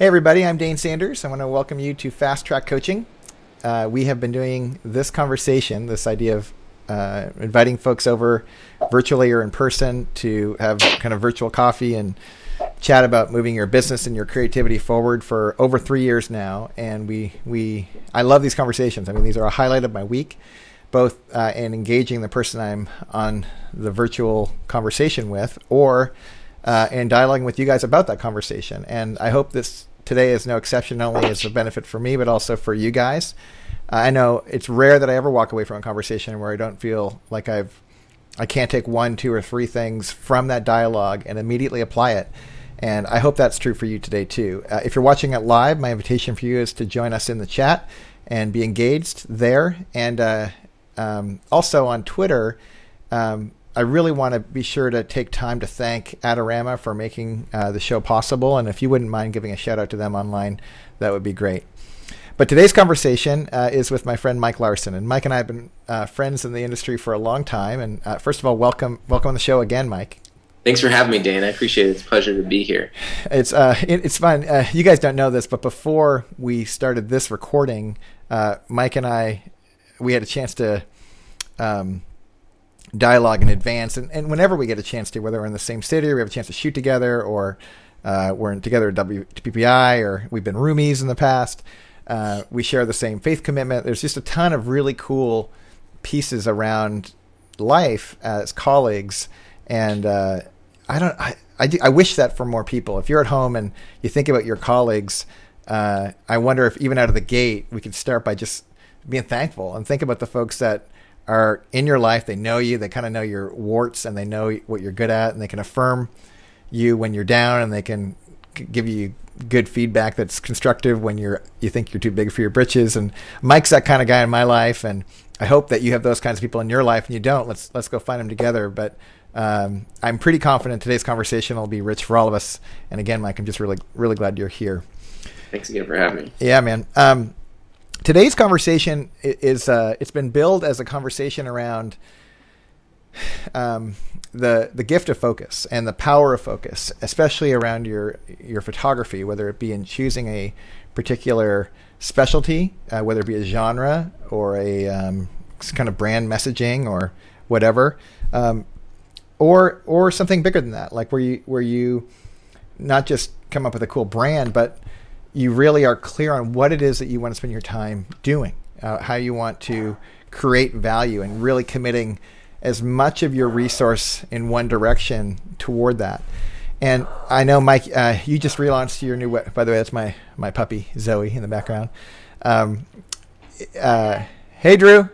Hey everybody, I'm Dane Sanders. I want to welcome you to Fast Track Coaching. We have been doing this conversation, this idea of inviting folks over virtually or in person to have kind of virtual coffee and chat about moving your business and your creativity forward for over 3 years now. And I love these conversations. I mean, these are a highlight of my week, both in engaging the person I'm on the virtual conversation with, or and dialoguing with you guys about that conversation. And I hope this today is no exception, not only as a benefit for me, but also for you guys. I know it's rare that I ever walk away from a conversation where I don't feel like I can't take 1, 2, or 3 things from that dialogue and immediately apply it. And I hope that's true for you today too. If you're watching it live, my invitation for you is to join us in the chat and be engaged there. And also on Twitter, I really want to be sure to take time to thank Adorama for making the show possible. And if you wouldn't mind giving a shout out to them online, that would be great. But today's conversation is with my friend Mike Larson. And Mike and I have been friends in the industry for a long time. And first of all, welcome on the show again, Mike. Thanks for having me, Dan. I appreciate it. It's a pleasure to be here. It's fun. You guys don't know this, but before we started this recording, Mike and I, we had a chance to dialogue in advance, and whenever we get a chance to, whether we're in the same city or we have a chance to shoot together, or we're together at WPPI, or we've been roomies in the past, we share the same faith commitment. There's just a ton of really cool pieces around life as colleagues, and I wish that for more people. If you're at home and you think about your colleagues, I wonder if even out of the gate we could start by just being thankful and think about the folks that are in your life. They know you, they kind of know your warts, and they know what you're good at, and they can affirm you when you're down, and they can give you good feedback that's constructive when you think you're too big for your britches. And Mike's that kind of guy in my life, and I hope that you have those kinds of people in your life, and you don't. Let's go find them together. But I'm pretty confident today's conversation will be rich for all of us. And again, Mike, I'm just really glad you're here. Thanks again for having me. Yeah, man. Today's conversation is it's been billed as a conversation around the gift of focus and the power of focus, especially around your photography, whether it be in choosing a particular specialty, whether it be a genre or a kind of brand messaging or whatever, or something bigger than that, like where you not just come up with a cool brand, but you really are clear on what it is that you want to spend your time doing, how you want to create value, and really committing as much of your resource in one direction toward that. And I know, Mike, you just relaunched your new by the way, that's my puppy, Zoe, in the background. Hey, Drew.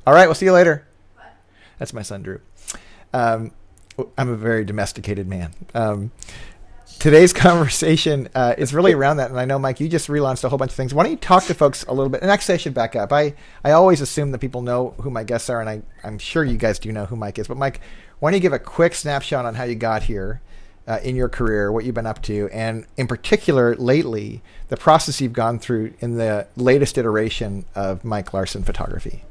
All right, we'll see you later. That's my son, Drew. I'm a very domesticated man. Today's conversation is really around that. And I know, Mike, you just relaunched a whole bunch of things. Why don't you talk to folks a little bit? And actually, I should back up. I always assume that people know who my guests are, and I'm sure you guys do know who Mike is. But Mike, why don't you give a quick snapshot on how you got here in your career, what you've been up to, and in particular, lately, the process you've gone through in the latest iteration of Mike Larson Photography.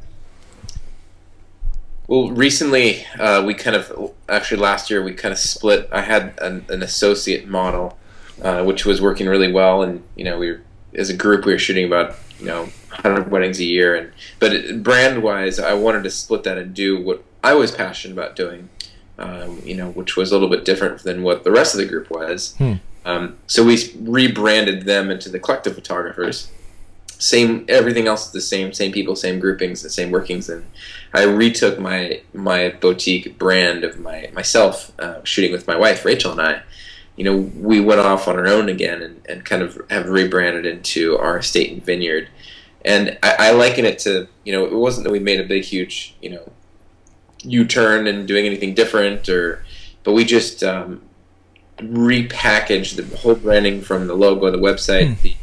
Well, recently, last year, we kind of split. I had an associate model, which was working really well, and as a group, we were shooting about 100 weddings a year. But brand-wise, I wanted to split that and do what I was passionate about doing, which was a little bit different than what the rest of the group was. So we rebranded them into the Collective Photographers. Everything else is the same people, same groupings, the same workings, and I retook my boutique brand of myself shooting with my wife Rachel, and I, we went off on our own again and kind of have rebranded into our estate and vineyard. And I liken it to, it wasn't that we made a big huge U-turn and doing anything different, but we just repackaged the whole branding, from the logo, the website,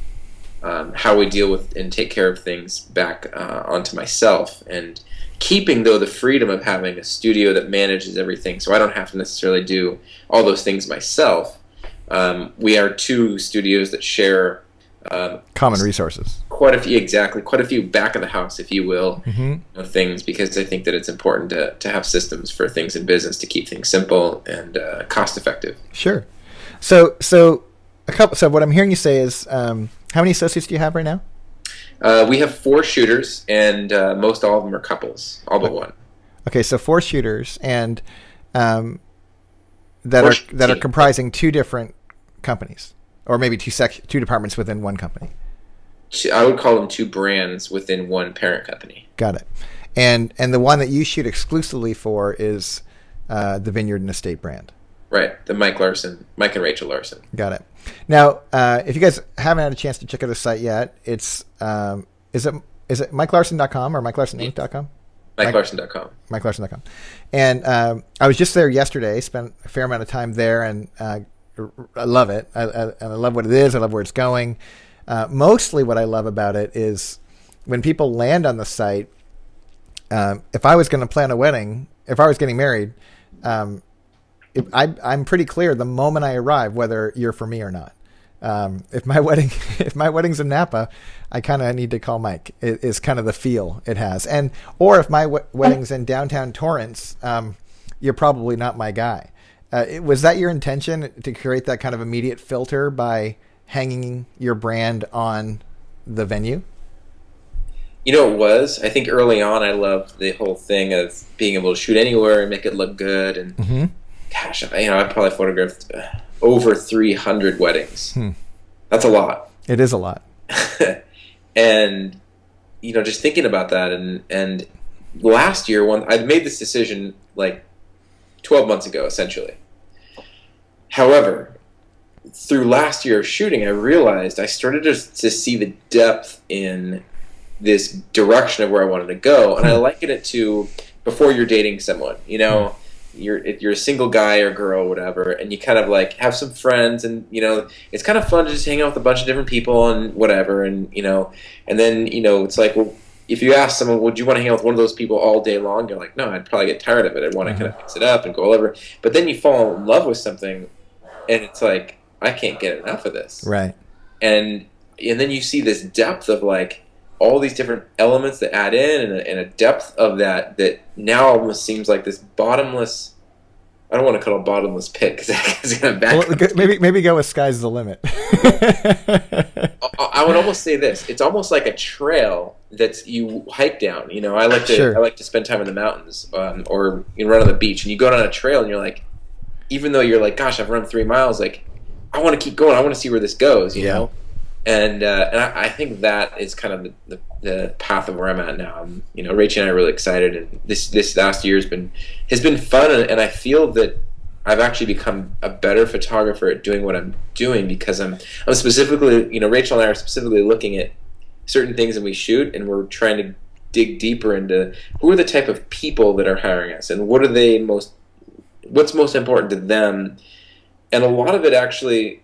how we deal with and take care of things back onto myself, and keeping, though, the freedom of having a studio that manages everything, so I don't have to necessarily do all those things myself. We are 2 studios that share common resources. Quite a few back of the house, if you will, things, because I think that it's important to have systems for things in business to keep things simple and cost effective. Sure. So a couple. So what I'm hearing you say is, how many associates do you have right now? We have 4 shooters, and most all of them are couples, all but one. Okay, so 4 shooters, and that are comprising 2 different companies, or maybe 2 departments within one company. I would call them 2 brands within one parent company. Got it. And the one that you shoot exclusively for is the Vineyard and Estate brand. Right, the Mike and Rachel Larson. Got it. Now, if you guys haven't had a chance to check out the site yet, it's is it MikeLarson.com or MikeLarsonInc.com? MikeLarson.com. MikeLarson.com. And I was just there yesterday, spent a fair amount of time there, and I love it. And I love what it is. I love where it's going. Mostly what I love about it is when people land on the site, if I was going to plan a wedding, if I was getting married, I'm pretty clear the moment I arrive whether you're for me or not. If my wedding's in Napa, I kind of need to call Mike. It is kind of the feel it has. Or if my wedding's in downtown Torrance, you're probably not my guy. Was that your intention, to create that kind of immediate filter by hanging your brand on the venue? You know, it was. I think early on I loved the whole thing of being able to shoot anywhere and make it look good. And gosh, I probably photographed over 300 weddings. That's a lot. It is a lot. And just thinking about that, and last year when I made this decision like 12 months ago, essentially. However, through last year of shooting, I realized I started to see the depth in this direction of where I wanted to go, and I liken it to before you're dating someone. You're a single guy or girl, whatever, and you kind of like have some friends, and it's kind of fun to just hang out with a bunch of different people and whatever, and then it's like, well, if you ask someone, would you want to hang out with one of those people all day long? You're like, no, I'd probably get tired of it. I'd want to kind of mix it up and go all over. But then you fall in love with something, and it's like, I can't get enough of this. Right. And then you see this depth of like all these different elements that add in, and a depth of that now almost seems like this bottomless. I don't want to call it a bottomless pit because that's going to back. Well, maybe go with sky's the limit. I would almost say this: it's almost like a trail that you hike down. I like to spend time in the mountains, or run on the beach, and you go down a trail, and you're like, even though you're like, gosh, I've run 3 miles, like I want to keep going. I want to see where this goes. You know. And I think that is kind of the path of where I'm at now. Rachel and I are really excited, and this last year has been fun, and I feel that I've actually become a better photographer at doing what I'm doing because I'm specifically, Rachel and I are specifically looking at certain things that we shoot, and we're trying to dig deeper into who are the type of people that are hiring us, and what's most important to them, and a lot of it actually,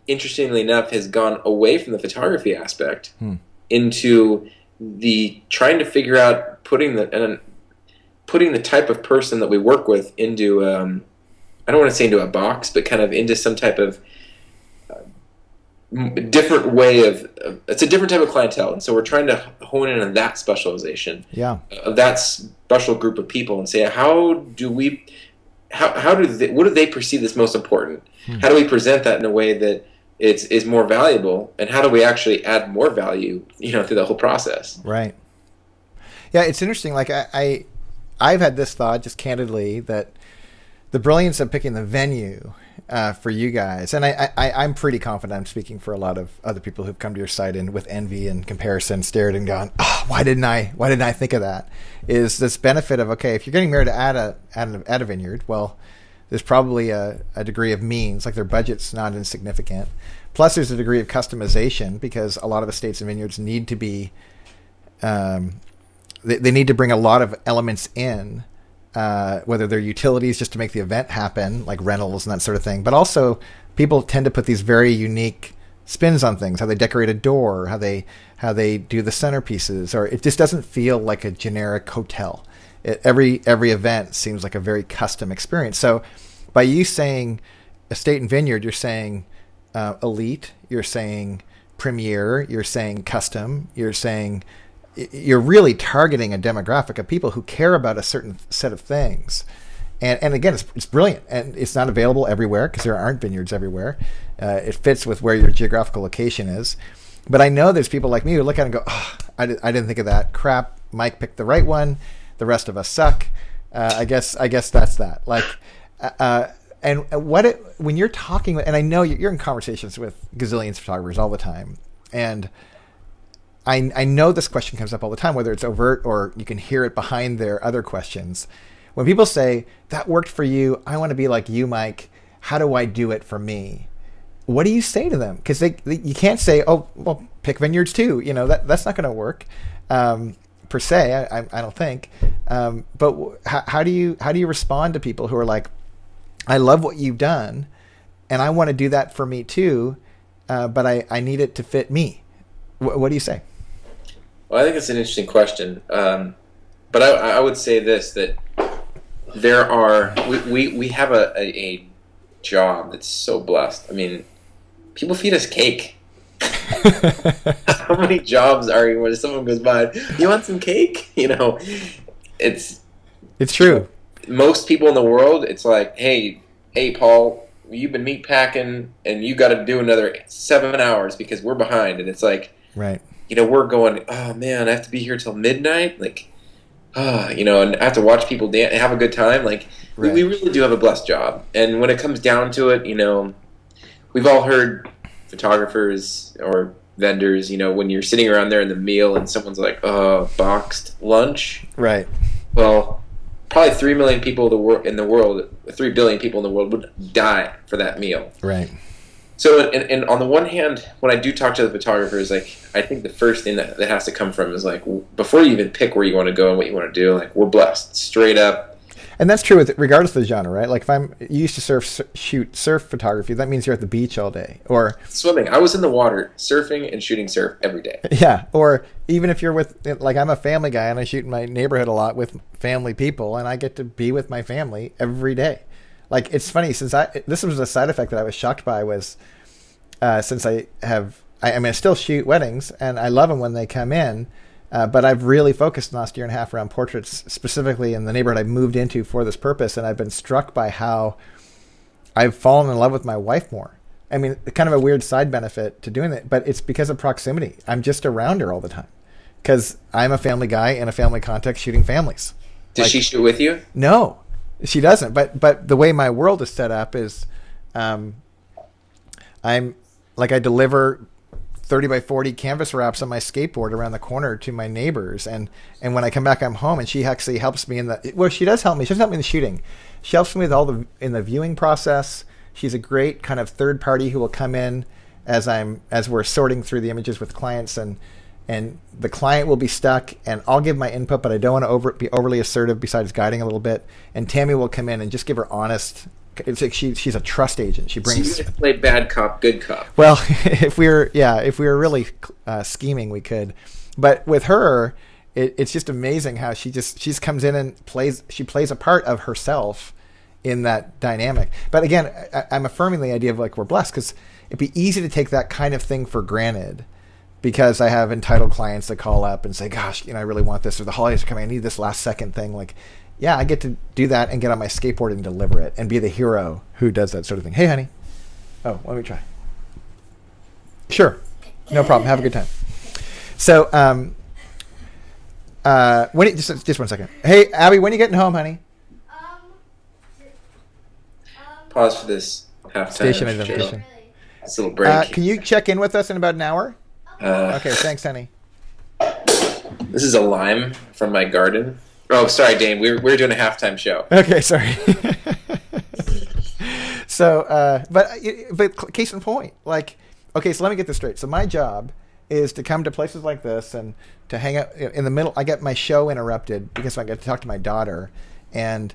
interestingly enough, has gone away from the photography aspect into the trying to figure out putting the type of person that we work with into I don't want to say into a box, but kind of into some type of different way of it's a different type of clientele, and so we're trying to hone in on that specialization of that special group of people and say what do they perceive as most important? How do we present that in a way that is more valuable, and how do we actually add more value, through the whole process? Right. Yeah, it's interesting. Like I've had this thought, just candidly, that the brilliance of picking the venue for you guys, and I'm pretty confident I'm speaking for a lot of other people who've come to your site and with envy and comparison stared and gone, oh, why didn't I think of that? Is this benefit of, okay, if you're getting married at a vineyard, well, there's probably a degree of means, like their budget's not insignificant. Plus, there's a degree of customization because a lot of estates and vineyards need to be, they need to bring a lot of elements in, whether they're utilities just to make the event happen, like rentals and that sort of thing. But also, people tend to put these very unique spins on things, how they decorate a door, how they do the centerpieces, or it just doesn't feel like a generic hotel. Every event seems like a very custom experience. So by you saying estate and vineyard, you're saying elite, you're saying premier, you're saying custom, you're really targeting a demographic of people who care about a certain set of things. And again, it's brilliant, and it's not available everywhere because there aren't vineyards everywhere. It fits with where your geographical location is. But I know there's people like me who look at it and go, oh, I didn't think of that. Crap, Mike picked the right one. The rest of us suck. I guess that's that. Like, and when you're talking, and I know you're in conversations with gazillions of photographers all the time, and I know this question comes up all the time, whether it's overt or you can hear it behind their other questions. When people say, that worked for you, I want to be like you, Mike, how do I do it for me? What do you say to them? Because you can't say, oh, well, pick vineyards too. You know, that's not going to work per se, I don't think. But how do you respond to people who are like, I love what you've done, and I want to do that for me too, but I need it to fit me. What do you say? Well, I think it's an interesting question. But I would say this, that we have a job that's so blessed. I mean, people feed us cake. How many jobs are you when someone goes by, you want some cake? You know, it's true. Most people in the world, it's like, hey, Paul, you've been meat packing and you got to do another 7 hours because we're behind. And it's like, right. You know, we're going, oh man, I have to be here till midnight. Like, you know, and I have to watch people dance and have a good time. Like, right. we really do have a blessed job. And when it comes down to it, you know, we've all heard photographers or vendors, you know, when you're sitting around there in the meal and someone's like, oh, boxed lunch. Right. Well, probably 3 million people in the world, 3 billion people in the world would die for that meal. Right. So, and on the one hand, when I do talk to the photographers, like, I think the first thing that has to come from is, like, before you even pick where you want to go and what you want to do, like, we're blessed, straight up. And that's true regardless of the genre, right? Like, if you used to shoot surf photography, that means you're at the beach all day. Or swimming. I was in the water, surfing and shooting surf every day. Yeah. Or even if you're with, like, I'm a family guy and I shoot in my neighborhood a lot with family people, and I get to be with my family every day. Like, it's funny, since this was a side effect that I was shocked by, was since I still shoot weddings, and I love them when they come in, but I've really focused the last year and a half around portraits, specifically in the neighborhood I moved into for this purpose, and I've been struck by how I've fallen in love with my wife more. I mean, kind of a weird side benefit to doing it, but it's because of proximity. I'm just around her all the time, because I'm a family guy in a family context shooting families. Does she shoot with you? No. She doesn't, but the way my world is set up is, I'm like, I deliver 30 by 40 canvas wraps on my skateboard around the corner to my neighbors, and when I come back, I'm home, and she actually helps me she does help me. She doesn't help me in the shooting. She helps me with in the viewing process. She's a great kind of third party who will come in as we're sorting through the images with clients, and the client will be stuck, and I'll give my input, but I don't want to be overly assertive besides guiding a little bit. And Tammy will come in and just give her honest. It's like she's a trust agent. She brings. So you play bad cop, good cop. Well, if we were really scheming, we could. But with her, it's just amazing how she comes in and plays a part of herself in that dynamic. But again, I'm affirming the idea of, like, we're blessed, because it'd be easy to take that kind of thing for granted. Because I have entitled clients that call up and say, gosh, you know, I really want this, or the holidays are coming, I need this last second thing. Like, yeah, I get to do that and get on my skateboard and deliver it and be the hero who does that sort of thing. Hey, honey. Oh, let me try. Sure. No problem. Have a good time. So, just 1 second. Hey, Abby, when are you getting home, honey? Pause for this halftime station identification. This little break. Can you check in with us in about an hour? Okay, thanks, honey. This is a lime from my garden. Oh, sorry, Dane. We're doing a halftime show. Okay, sorry. So, but case in point, like, okay, so let me get this straight. So my job is to come to places like this and to hang out in the middle. I get my show interrupted because I get to talk to my daughter, and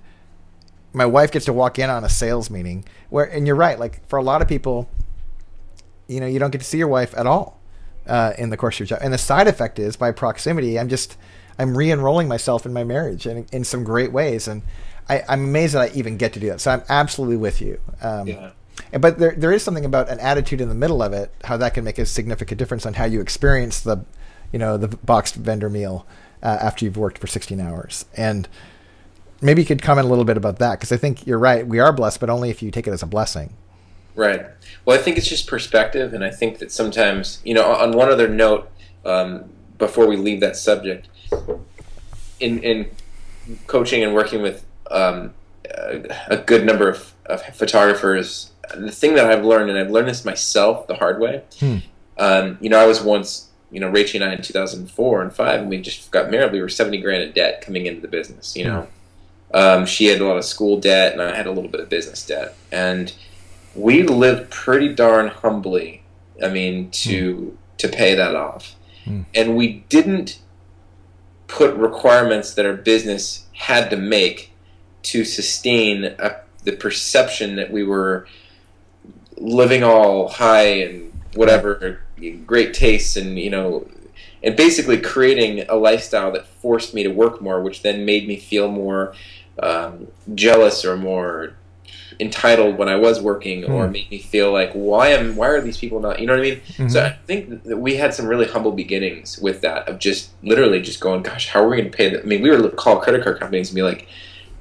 my wife gets to walk in on a sales meeting and you're right. Like, for a lot of people, you know, you don't get to see your wife at all. In the course of your job. And the side effect is, by proximity, I'm re-enrolling myself in my marriage in some great ways. And I'm amazed that I even get to do that. So I'm absolutely with you. Yeah. But there is something about an attitude in the middle of it, how that can make a significant difference on how you experience the boxed vendor meal after you've worked for 16 hours. And maybe you could comment a little bit about that, because I think you're right. We are blessed, but only if you take it as a blessing. Right. Well, I think it's just perspective, and I think that sometimes, on one other note, before we leave that subject, in coaching and working with a good number of photographers, the thing that I've learned, and I've learned this myself the hard way, I was once, Rachel and I in 2004 and 5, and we just got married. We were 70 grand in debt coming into the business, She had a lot of school debt, and I had a little bit of business debt. And we lived pretty darn humbly, to pay that off. And we didn't put requirements that our business had to make to sustain the perception that we were living all high and whatever, great tastes, and and basically creating a lifestyle that forced me to work more, which then made me feel more jealous or more entitled when I was working, or made me feel like, why are these people not, you know what I mean? So I think that we had some really humble beginnings with that, of just literally just going, gosh, how are we going to pay that? We were to call credit card companies and be like,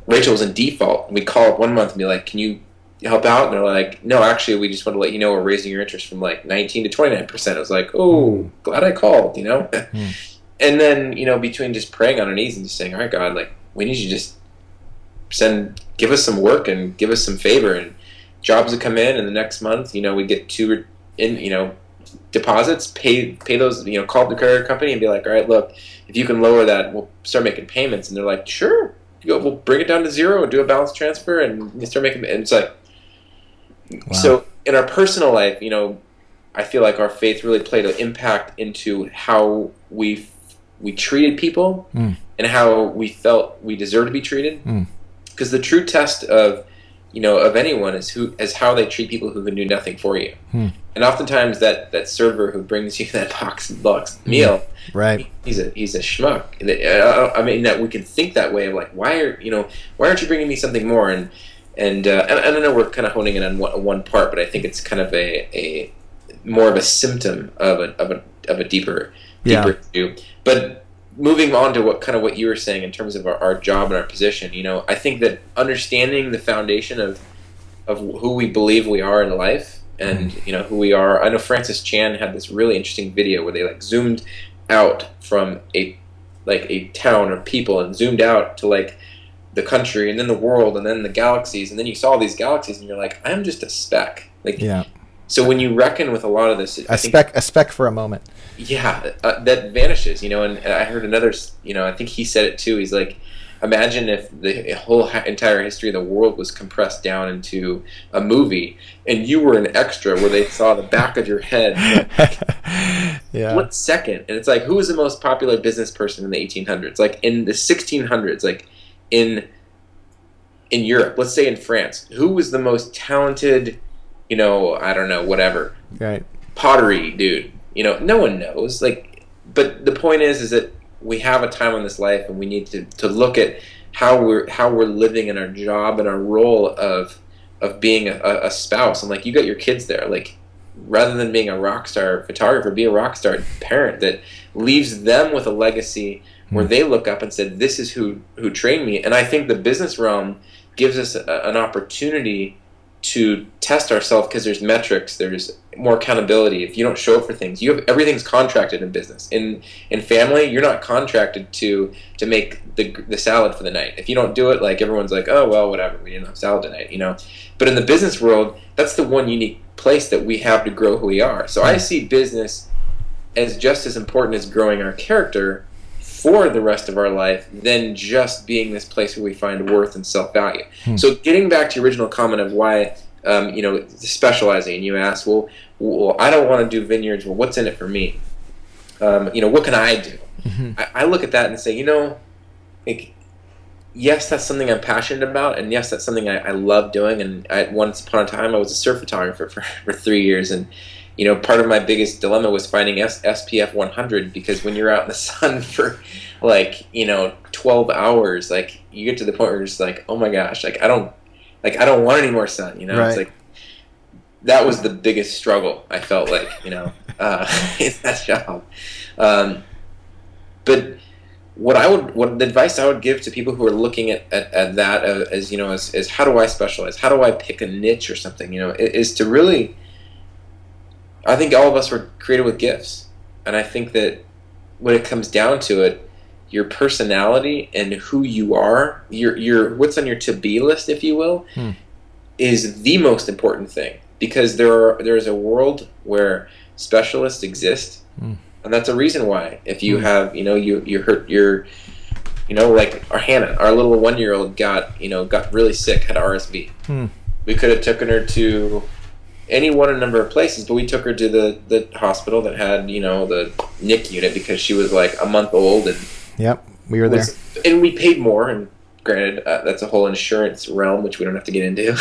Rachel was in default, and we'd call up one month and be like, can you help out? And they're like, no, actually, we just want to let you know we're raising your interest from like 19 to 29%. I was like, oh, glad I called, And then, between just praying on our knees and just saying, all right, God, like, we need you to just give us some work and give us some favor, and jobs that come in, and the next month, we get two deposits, pay those, call the credit company and be like, all right, look, if you can lower that, we'll start making payments. And they're like, sure, we'll bring it down to zero and do a balance transfer, and you start making, and it's like, wow. So in our personal life, I feel like our faith really played an impact into how we treated people and how we felt we deserved to be treated. Because the true test of anyone is how they treat people who knew nothing for you. And oftentimes that server who brings you that box meal, right? He's a schmuck. That we can think that way of like, why aren't you bringing me something more? And I don't know, we're kind of honing in on one part, but I think it's kind of a more of a symptom of a deeper issue. But moving on to what you were saying in terms of our job and our position, I think that understanding the foundation of who we believe we are in life, and who we are. I know Francis Chan had this really interesting video where they like zoomed out from a town or people, and zoomed out to like the country, and then the world, and then the galaxies, and then you saw these galaxies, and you're like, I'm just a speck. So when you reckon with a lot of this, a speck for a moment. Yeah, that vanishes, and I heard another, I think he said it too. He's like, imagine if the whole entire history of the world was compressed down into a movie, and you were an extra where they saw the back of your head. Split second. And it's like, who was the most popular business person in the 1800s? Like in the 1600s, like in Europe, let's say in France, who was the most talented, I don't know, whatever. Right. Pottery dude. No one knows. Like, but the point is that we have a time in this life, and we need to look at how we're living in our job and our role of being a spouse. And like, you got your kids there. Like, rather than being a rock star photographer, be a rock star parent that leaves them with a legacy where they look up and said, this is who trained me. And I think the business realm gives us an opportunity to test ourselves, because there's metrics, there's more accountability. If you don't show up for things, everything's contracted in business. In family, you're not contracted to make the salad for the night. If you don't do it, like, everyone's like, oh well, whatever, we didn't have salad tonight, But in the business world, that's the one unique place that we have to grow who we are. So I see business as just as important as growing our character for the rest of our life than just being this place where we find worth and self-value. So getting back to your original comment of why, specializing, and you asked, well, I don't want to do vineyards. Well, what's in it for me? What can I do? I look at that and say, yes, that's something I'm passionate about, and yes, that's something I love doing. And once upon a time, I was a surf photographer for 3 years, and part of my biggest dilemma was finding SPF 100, because when you're out in the sun for 12 hours, like, you get to the point where you're just like, oh my gosh, I don't want any more sun, Right. It's like, that was the biggest struggle I felt like, in that job. But what the advice I would give to people who are looking at that as you know as how do I specialize? How do I pick a niche or something? You know, is to really. I think all of us were created with gifts, and I think that when it comes down to it, your personality and who you are, your what's on your to be list, if you will, is the most important thing, because there is a world where specialists exist. And that's a reason why. If you have, you hurt your, like our Hannah, our little 1-year-old got really sick, had RSV. We could have taken her to any one of a number of places, but we took her to the hospital that had, the NIC unit, because she was like a month old. And yep, we were there. And we paid more, and granted, that's a whole insurance realm, which we don't have to get into.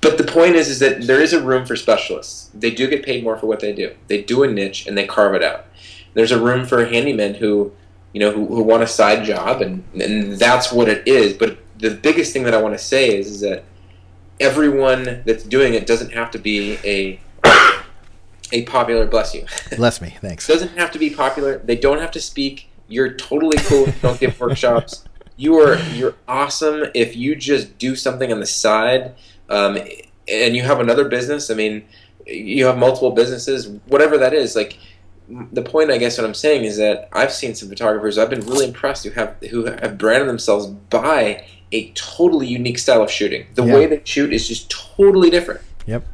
But the point is that there is a room for specialists. They do get paid more for what they do. They do a niche and they carve it out. There's a room for handymen who want a side job, and that's what it is. But the biggest thing that I want to say is that everyone that's doing it doesn't have to be a popular, bless you. Bless me, thanks. Doesn't have to be popular. They don't have to speak. You're totally cool if you don't give workshops. You're awesome if you just do something on the side. And you have another business. I mean, you have multiple businesses, whatever that is. Like, the point, I guess, what I'm saying is that I've seen some photographers I've been really impressed who have branded themselves by a totally unique style of shooting. The way they shoot is just totally different. Yep.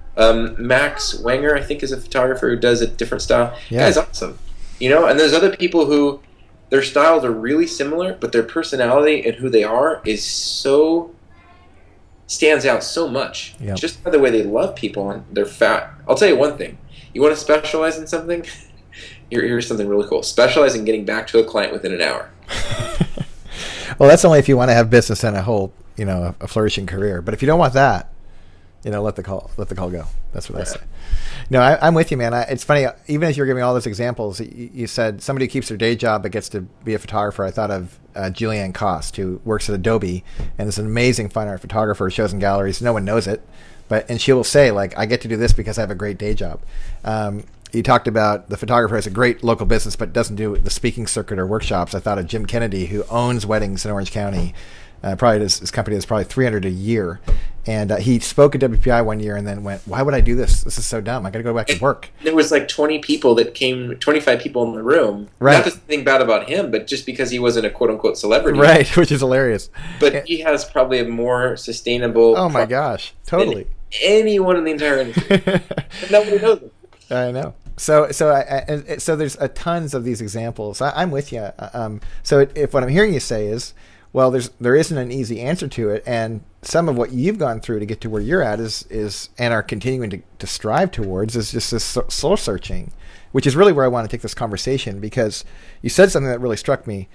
Max Wenger, I think, is a photographer who does a different style. Yeah. Guy's awesome. And there's other people who their styles are really similar, but their personality and who they are is stands out so much. Yep. Just by the way they love people and they're fat. I'll tell you one thing. You want to specialize in something? Here's something really cool. Specialize in getting back to a client within an hour. Well, that's only if you want to have business and a whole, a flourishing career. But if you don't want that, let the call go. That's what I say. No, I'm with you, man. It's funny. Even as you're giving all those examples, you said somebody who keeps their day job but gets to be a photographer. I thought of Julianne Cost, who works at Adobe and is an amazing fine art photographer. Shows in galleries. No one knows it, and she will say, like, I get to do this because I have a great day job. You talked about the photographer has a great local business but doesn't do the speaking circuit or workshops. I thought of Jim Kennedy, who owns weddings in Orange County. Probably his company is probably 300 a year. And he spoke at WPI one year and then went, why would I do this? This is so dumb. I got to go back to work. There was like 25 people in the room. Right. Not to think bad about him, but just because he wasn't a quote-unquote celebrity. Right, which is hilarious. But he has probably a more sustainable... Oh my gosh, totally. Than anyone in the entire industry. Nobody knows it. I know. So there's tons of these examples. I'm with you. So if what I'm hearing you say is, well, there isn't an easy answer to it, and some of what you've gone through to get to where you're at is and are continuing to strive towards is just this soul searching, which is really where I want to take this conversation, because you said something that really struck me,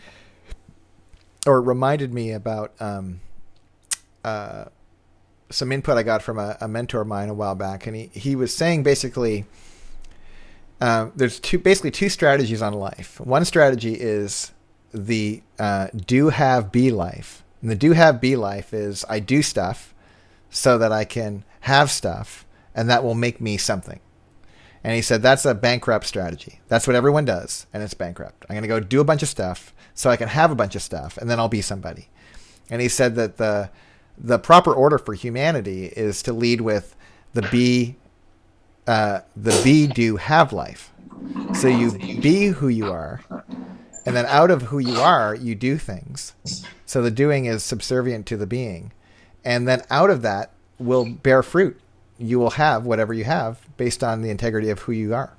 or reminded me about some input I got from a mentor of mine a while back, and he was saying basically there's two strategies on life. One strategy is the do have be life. And the do have be life is I do stuff so that I can have stuff, and that will make me something. And he said that's a bankrupt strategy. That's what everyone does, and it's bankrupt. I'm going to go do a bunch of stuff so I can have a bunch of stuff, and then I'll be somebody. And he said that the proper order for humanity is to lead with the be do have life. So you be who you are, and then out of who you are, you do things. So the doing is subservient to the being. And then out of that will bear fruit. You will have whatever you have based on the integrity of who you are.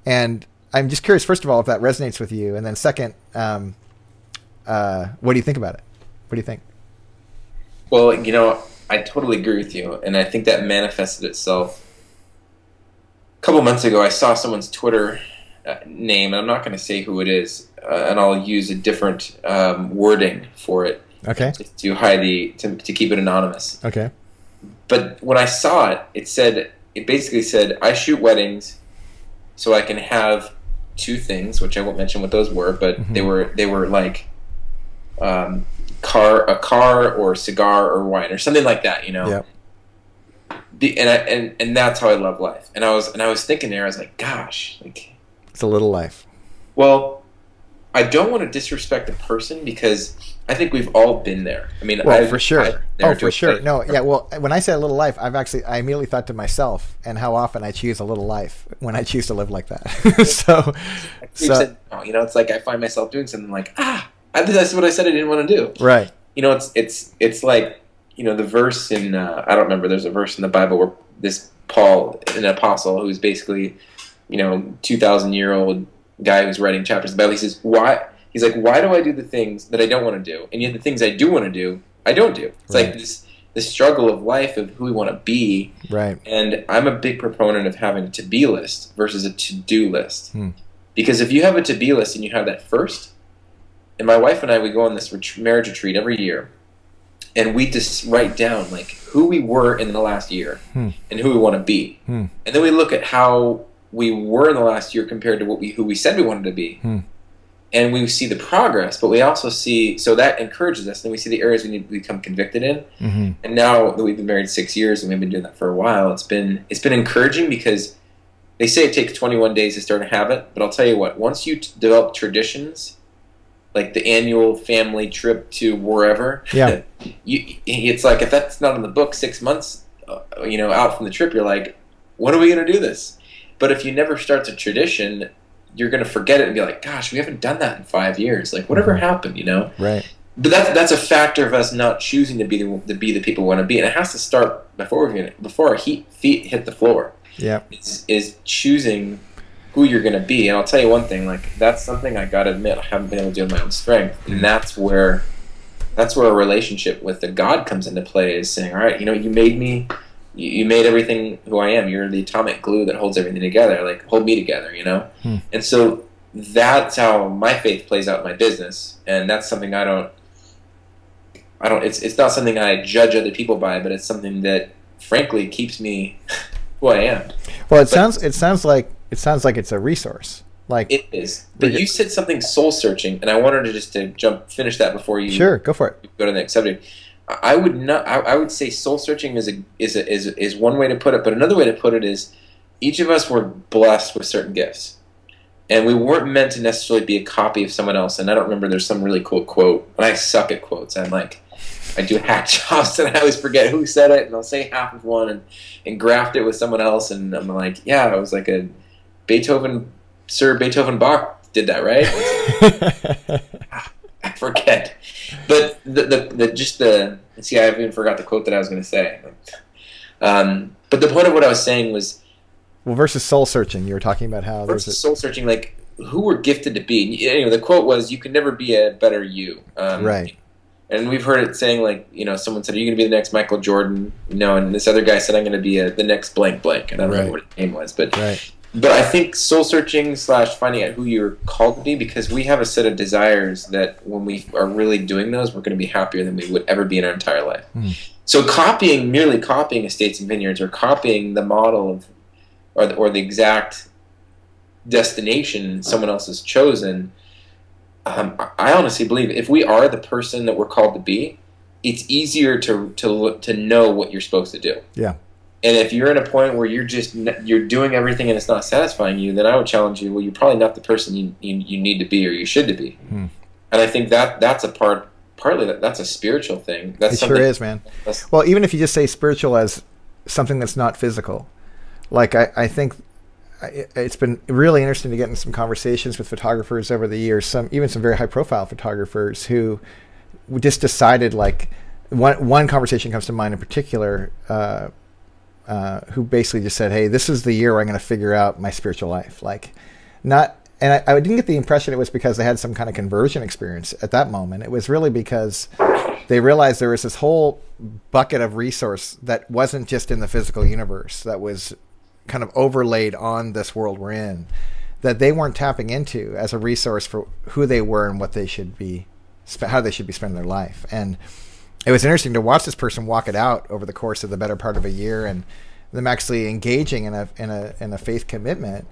And I'm just curious, first of all, if that resonates with you. And then second, what do you think about it? What do you think? Well, I totally agree with you. And I think that manifested itself. A couple months ago, I saw someone's Twitter name, and I'm not going to say who it is, and I'll use a different wording for it. Okay. To hide to keep it anonymous. Okay. But when I saw it, it basically said, I shoot weddings so I can have two things, which I won't mention what those were, but they were like a car or cigar or wine or something like that, Yep. And that's how I love life. And I was thinking there, I was like, gosh, like, it's a little life. Well, I don't want to disrespect the person because I think we've all been there. I mean, well, for sure. For sure. No, yeah. Well, when I say a little life, I immediately thought to myself, and how often I choose a little life when I choose to live like that. so, it's like I find myself doing something like, that's what I said I didn't want to do. Right. It's like, the verse in I don't remember. There's a verse in the Bible where this Paul, an apostle, who's basically, 2,000-year-old guy who's writing chapters of the Bible, he says, why? He's like, why do I do the things that I don't want to do? And yet the things I do want to do, I don't do. It's like this struggle of life of who we want to be. Right. And I'm a big proponent of having a to-be list versus a to-do list. Because if you have a to-be list and you have that first, and my wife and I, we go on this marriage retreat every year, and we just write down like who we were in the last year and who we want to be. And then we look at how we were in the last year compared to who we said we wanted to be. And we see the progress, but we also see, so that encourages us. Then we see the areas we need to become convicted in. And now that we've been married 6 years and we've been doing that for a while, it's been encouraging because they say it takes 21 days to start a habit. But I'll tell you what, once you develop traditions, like the annual family trip to wherever, it's like if that's not in the book 6 months, out from the trip, you're like, when are we going to do this? But if you never start the tradition, you're going to forget it and be like, gosh, we haven't done that in 5 years. Like, whatever happened, Right. But that's a factor of us not choosing to be the people we want to be. And it has to start before our feet hit the floor. Yeah. Is choosing who you're going to be. And I'll tell you one thing, like, that's something I got to admit I haven't been able to do in my own strength. And that's where a relationship with the God comes into play, is saying, all right, you made me. You made everything who I am. You're the atomic glue that holds everything together. Like, hold me together, And so that's how my faith plays out in my business. And that's something I don't. It's not something I judge other people by, but it's something that, frankly, keeps me who I am. Well, it sounds like it's a resource. Like it is. But you said something soul searching, and I wanted to finish that before you. Sure, go for it. Go to the next subject. I would say soul searching is one way to put it, but another way to put it is each of us were blessed with certain gifts, and we weren't meant to necessarily be a copy of someone else. And I don't remember. There's some really cool quote, and I suck at quotes. I do hack jobs, and I always forget who said it, and I'll say half of one and graft it with someone else, and I'm like, yeah, it was like a Sir Beethoven Bach did that, right? I forget. But see, I even forgot the quote that I was going to say. But the point of what I was saying was, well, versus soul searching, you were talking about how versus soul searching, like who we're gifted to be. Anyway, the quote was, "You can never be a better you." Right. And we've heard it saying, like, someone said, "Are you going to be the next Michael Jordan?" And this other guy said, "I'm going to be the next blank blank." And I don't remember what his name was, but. Right. But I think soul-searching / finding out who you're called to be, because we have a set of desires that when we are really doing those, we're going to be happier than we would ever be in our entire life. So merely copying Estates and Vineyards, or copying the model of, or the exact destination someone else has chosen, I honestly believe if we are the person that we're called to be, it's easier to know what you're supposed to do. Yeah. And if you're in a point where you're doing everything and it's not satisfying you, then I would challenge you. Well, you're probably not the person you need to be, or you should to be. And I think that's a partly that's a spiritual thing. It sure is, man. Well, even if you just say spiritual as something that's not physical, like I think it's been really interesting to get in some conversations with photographers over the years. Even some very high profile photographers who just decided, like one conversation comes to mind in particular. Who basically just said, "Hey, this is the year where I'm going to figure out my spiritual life." And I didn't get the impression it was because they had some kind of conversion experience at that moment. It was really because they realized there was this whole bucket of resource that wasn't just in the physical universe, that was kind of overlaid on this world we're in, that they weren't tapping into as a resource for who they were and what they should be, how they should be spending their life. And it was interesting to watch this person walk it out over the course of the better part of a year, and them actually engaging in a faith commitment.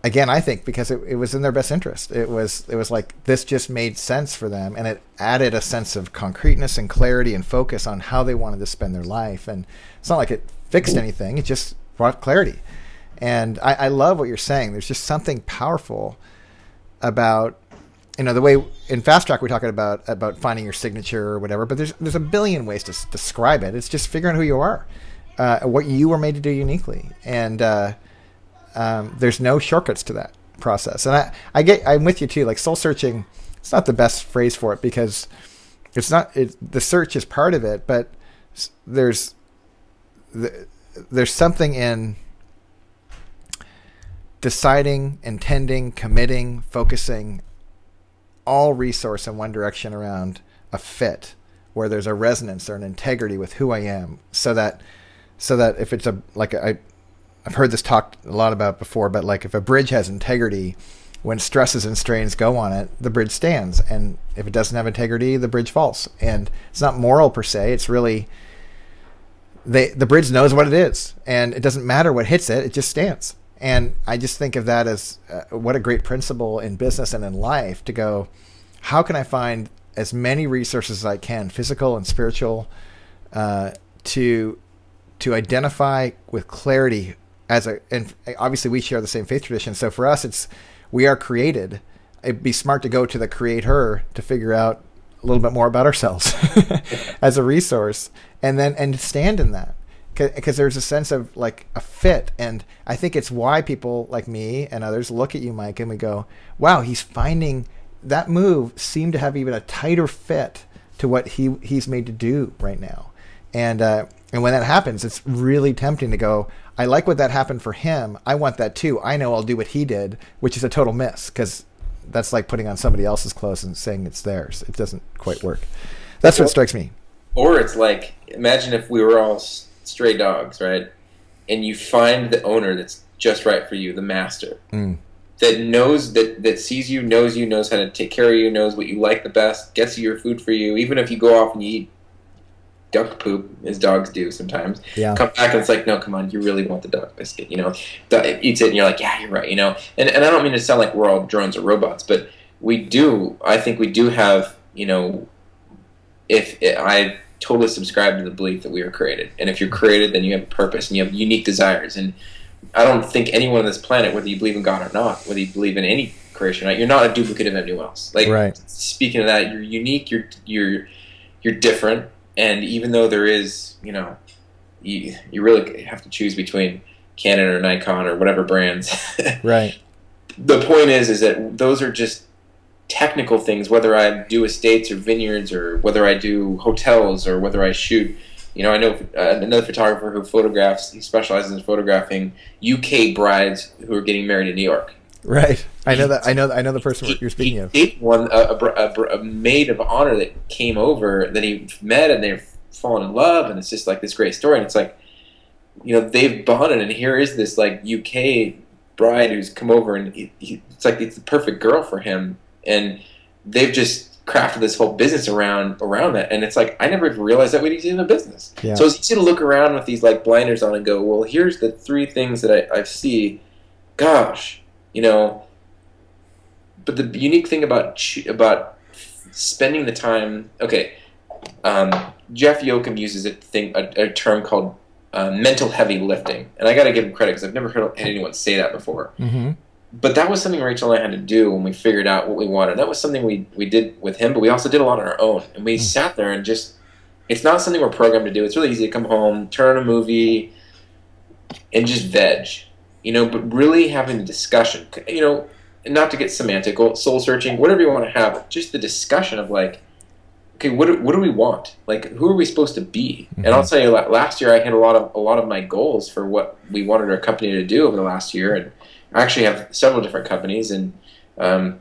Again, I think because it was in their best interest. It was like this just made sense for them, and it added a sense of concreteness and clarity and focus on how they wanted to spend their life. And it's not like it fixed anything; it just brought clarity. And I love what you're saying. There's just something powerful about, the way in Fast Track we're talking about finding your signature or whatever, but there's a billion ways to describe it. It's just figuring out who you are, what you were made to do uniquely, and there's no shortcuts to that process. And I'm with you too. Like soul searching, it's not the best phrase for it because the search is part of it, but there's something in deciding, intending, committing, focusing all resource in one direction around a fit where there's a resonance or an integrity with who I am, so that if it's I've heard this talked a lot about before, but like if a bridge has integrity, when stresses and strains go on it, the bridge stands, and if it doesn't have integrity, the bridge falls. And it's not moral per se, it's really the bridge knows what it is, and it doesn't matter what hits it, it just stands. And I just think of that as what a great principle in business and in life, to go, how can I find as many resources as I can, physical and spiritual, to identify with clarity and obviously we share the same faith tradition. So for us, we are created. It'd be smart to go to the creator to figure out a little bit more about ourselves as a resource, and stand in that. Because there's a sense of like a fit, and I think it's why people like me and others look at you, Mike, and we go, wow, he's finding that move seemed to have even a tighter fit to what he's made to do right now. And when that happens, it's really tempting to go, I like what that happened for him, I want that too, I know I'll do what he did, which is a total miss, because that's like putting on somebody else's clothes and saying it's theirs. It doesn't quite work. That's what strikes me. Or it's like, imagine if we were all stray dogs, right? And you find the owner that's just right for you, the master, that knows, that sees you, knows how to take care of you, knows what you like the best, gets you your food for you, even if you go off and you eat duck poop, as dogs do sometimes. Yeah. Come back and it's like, no, come on, you really want the duck biscuit, It eats it and you're like, yeah, you're right, And I don't mean to sound like we're all drones or robots, but I think we do have, I totally subscribe to the belief that we are created. And if you're created, then you have a purpose and you have unique desires. And I don't think anyone on this planet, whether you believe in God or not, whether you believe in any creation or not, you're not a duplicate of anyone else. Like, right. Speaking of that, you're unique, you're different. And even though there is, you really have to choose between Canon or Nikon or whatever brands. Right. The point is that those are just technical things, whether I do estates or vineyards or whether I do hotels or whether I shoot. I know another photographer who photographs, he specializes in photographing UK brides who are getting married in New York. Right. I know the person you're speaking of. He won a maid of honor that came over that he met, and they've fallen in love, and it's just like this great story. And it's like, they've bonded, and here is this like UK bride who's come over, and it's like it's the perfect girl for him, and they've just crafted this whole business around that. And it's like, I never even realized that we'd in a business. Yeah. So it's easy to look around with these like blinders on and go, well, here's the three things that I see. Gosh. But the unique thing about spending the time, okay, Jeff Yoakum uses a term called mental heavy lifting, and I got to give him credit because I've never heard anyone say that before. Mm-hmm. But that was something Rachel and I had to do when we figured out what we wanted. That was something we did with him, but we also did a lot on our own, and we sat there and it's not something we're programmed to do. It's really easy to come home, turn on a movie, and just veg. But really having the discussion, and not to get semantic, soul searching, whatever you want to have, just the discussion of like, okay, what do we want? Like, who are we supposed to be? Mm-hmm. And I'll tell you, last year I hit a lot of my goals for what we wanted our company to do over the last year, and I actually have several different companies, and we got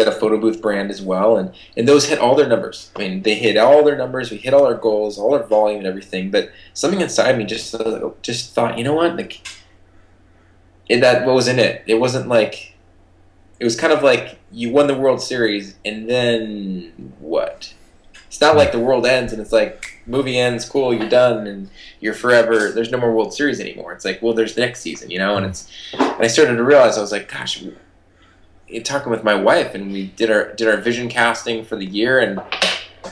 a photo booth brand as well, and those hit all their numbers. I mean, they hit all their numbers, we hit all our goals, all our volume and everything. But something inside me just thought, you know what, like. What was in it? It wasn't like, it was kind of like you won the World Series and then what? It's not like the world ends and it's like movie ends, cool, you're done and you're forever. There's no more World Series anymore. It's like, well, there's next season, and I started to realize, I was like, gosh, talking with my wife, and we did our vision casting for the year, and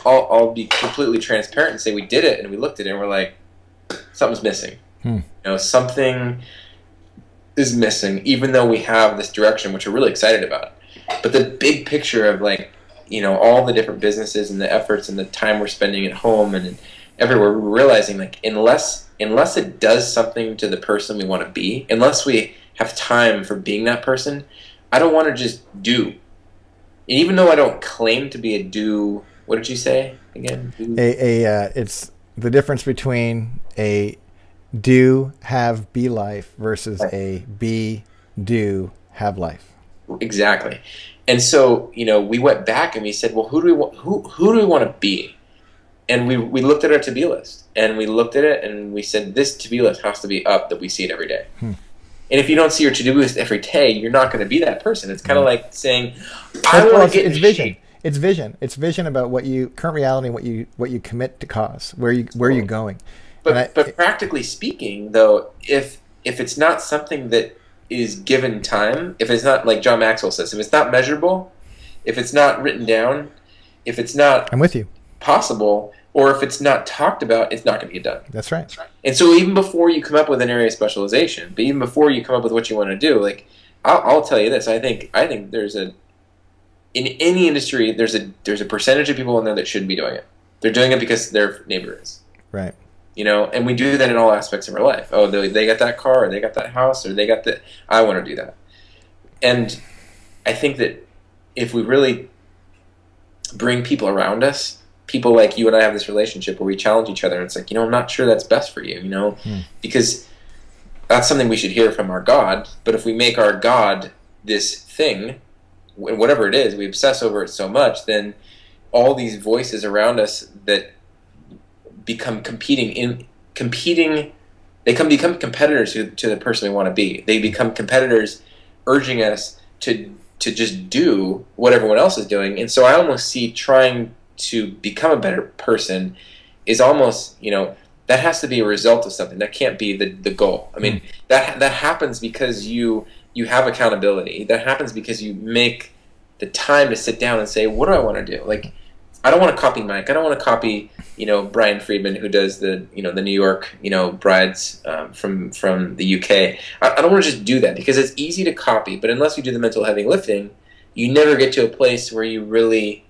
I'll be completely transparent and say we did it, and we looked at it and we're like, something's missing. Something is missing, even though we have this direction, which we're really excited about. But the big picture of like, you know, all the different businesses and the efforts and the time we're spending at home and everywhere, we're realizing like unless it does something to the person we want to be, unless we have time for being that person, I don't want to just do. And even though I don't claim to be a do, what did you say again? It's the difference between a do, have, be life versus a be, do, have life. Exactly. And so, you know, we went back and we said, well, who do we want to be? And we looked at our to-be list, and we looked at it, and we said, this to-be list has to be up that we see it every day. And if you don't see your to-do list every day, you're not going to be that person. It's kind of like saying, I want to get it's vision. Shape. It's vision. It's vision about what you current reality, what you commit to cause, where you're going. But practically speaking, though, if it's not something that is given time, if it's not, like John Maxwell says, if it's not measurable, if it's not written down, if it's not I'm with you. possible, or if it's not talked about, it's not going to get done. That's right. And so even before you come up with an area of specialization, but even before you come up with what you want to do, like I'll tell you this, I think there's in any industry there's a percentage of people in there that shouldn't be doing it. They're doing it because their neighbor is. Right. You know, and we do that in all aspects of our life. Oh, they got that car, or they got that house, or they got that. I want to do that. And I think that if we really bring people around us, people like you and I have this relationship where we challenge each other, and it's like, you know, I'm not sure that's best for you, you know, because that's something we should hear from our God. But if we make our God this thing, whatever it is, we obsess over it so much, then all these voices around us that become competing, they become competitors to the person we want to be. They become competitors urging us to just do what everyone else is doing. And so I almost see trying to become a better person is almost, you know, that has to be a result of something. That can't be the goal. I mean, that happens because you have accountability. That happens because you make the time to sit down and say, what do I want to do? Like, I don't want to copy Mike. I don't want to copy, you know, Brian Friedman, who does the New York, you know, brides from the UK. I don't want to just do that because it's easy to copy, but unless you do the mental heavy lifting, you never get to a place where you really,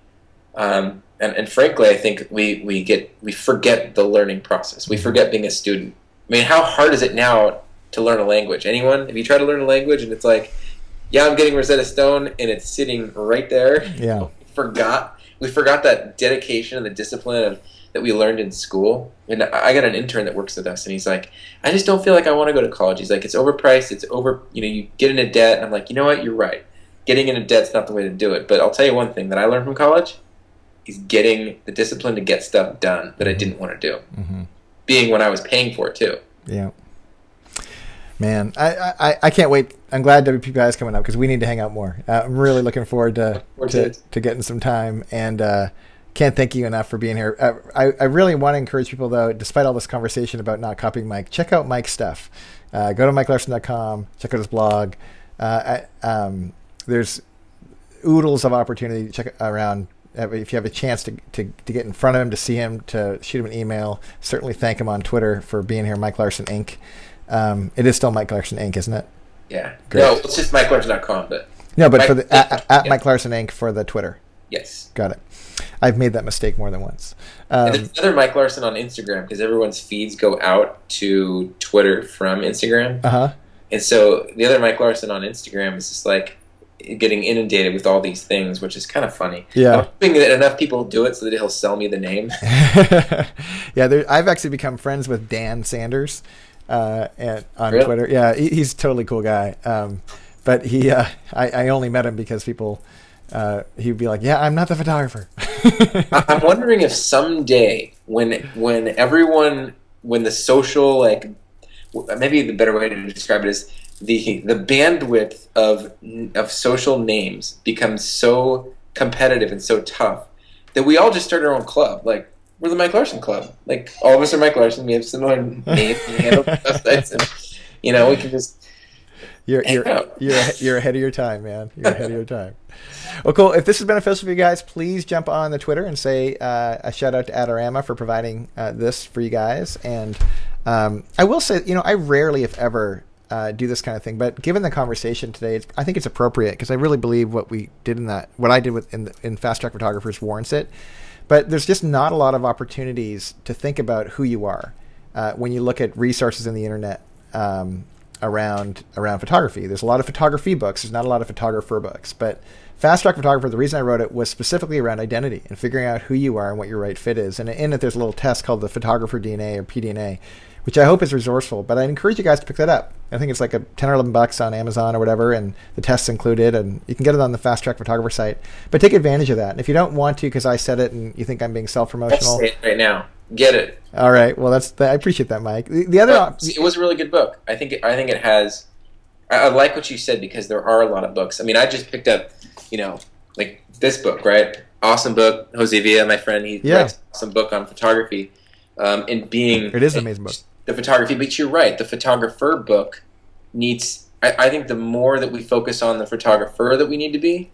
and frankly, I think we forget the learning process. We forget being a student. I mean, how hard is it now to learn a language? Anyone? Have you tried to learn a language and it's like, yeah, I'm getting Rosetta Stone and it's sitting right there. Yeah. We forgot that dedication and the discipline that we learned in school. And I got an intern that works with us, and he's like, I just don't feel like I want to go to college. He's like, it's overpriced. It's you get into debt. And I'm like, you know what? You're right. Getting into debt's not the way to do it. But I'll tell you one thing that I learned from college is getting the discipline to get stuff done that I didn't want to do. Being when I was paying for it too. Yeah. Man, I can't wait. I'm glad WPPI is coming up because we need to hang out more. I'm really looking forward to getting some time, and can't thank you enough for being here. I really want to encourage people, though, despite all this conversation about not copying Mike, check out Mike's stuff. Go to MikeLarson.com, check out his blog. There's oodles of opportunity to check around. If you have a chance to get in front of him, to see him, to shoot him an email, certainly thank him on Twitter for being here, Mike Larson Inc. It is still Mike Larson Inc., isn't it? Yeah. Great. No, it's just MikeLarson.com. But for the at Mike Larson Inc. for the Twitter. Yes. Got it. I've made that mistake more than once. And there's another Mike Larson on Instagram because everyone's feeds go out to Twitter from Instagram. And so the other Mike Larson on Instagram is just like getting inundated with all these things, which is kind of funny. Yeah. I'm hoping that enough people do it so that he'll sell me the name. Yeah, I've actually become friends with Dan Sanders on really? Twitter. Yeah, he's a totally cool guy. But I only met him because people, he'd be like, yeah, I'm not the photographer. I'm wondering if someday when the social, like, maybe the better way to describe it is the bandwidth of social names becomes so competitive and so tough that we all just start our own club. Like, we're the Mike Larson Club. Like, all of us are Mike Larson. We have similar names. We handle websites, and we can just. You're ahead of your time, man. You're ahead of your time. Well, cool. If this is beneficial for you guys, please jump on the Twitter and say a shout out to Adorama for providing this for you guys. And I will say, I rarely, if ever, do this kind of thing. But given the conversation today, I think it's appropriate because I really believe what I did in Fast Track Photographers warrants it. But there's just not a lot of opportunities to think about who you are when you look at resources in the internet around photography. There's a lot of photography books. There's not a lot of photographer books. But Fast Track Photographer, the reason I wrote it was specifically around identity and figuring out who you are and what your right fit is. And in it, there's a little test called the Photographer DNA or PDNA, which I hope is resourceful. But I encourage you guys to pick that up. I think it's like $10 or $11 on Amazon or whatever, and the test's included, and you can get it on the Fast Track Photographer site. But take advantage of that. And if you don't want to because I said it and you think I'm being self-promotional, I'll say it right now. Get it. All right. Well, I appreciate that, Mike. The other, it was a really good book. I think it has. I like what you said because there are a lot of books. I mean, I just picked up, like this book, right? Awesome book. Jose Villa, my friend, he writes an awesome book on photography, and being it is an amazing book. The photography, but you're right. The photographer book needs. I think the more that we focus on the photographer that we need to be,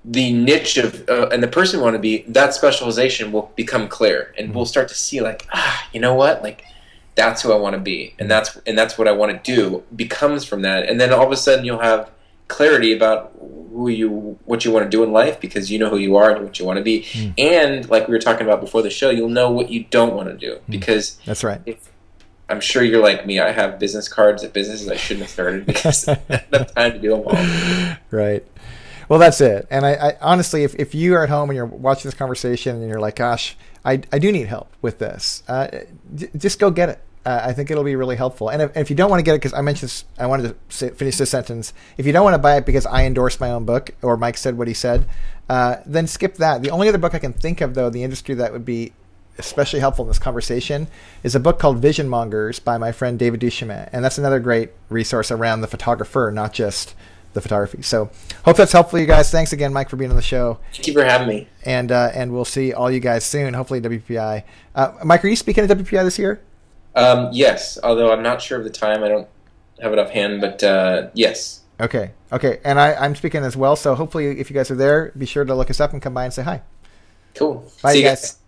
the niche of and the person we want to be, that specialization will become clear, and we'll start to see like, you know what, like that's who I want to be, and that's what I want to do becomes from that, and then all of a sudden you'll have clarity about what you want to do in life because you know who you are and what you want to be, and like we were talking about before the show, you'll know what you don't want to do because that's right. I'm sure you're like me. I have business cards at businesses I shouldn't have started because I didn't have time to do them all. Right. Well, that's it. And I honestly, if you are at home and you're watching this conversation and you're like, gosh, I do need help with this, just go get it. I think it'll be really helpful. And if you don't want to get it, because I mentioned this, I wanted to finish this sentence. If you don't want to buy it because I endorsed my own book or Mike said what he said, then skip that. The only other book I can think of, though, in the industry that would be especially helpful in this conversation is a book called Vision Mongers by my friend David Duchemin. And that's another great resource around the photographer, not just the photography. So hope that's helpful, you guys. Thanks again, Mike, for being on the show. Thank you for having me. And we'll see all you guys soon, hopefully WPI. Mike, are you speaking at WPI this year? Yes, although I'm not sure of the time. I don't have it offhand, but yes. Okay. And I'm speaking as well, so hopefully if you guys are there, be sure to look us up and come by and say hi. Cool. Bye, See you guys.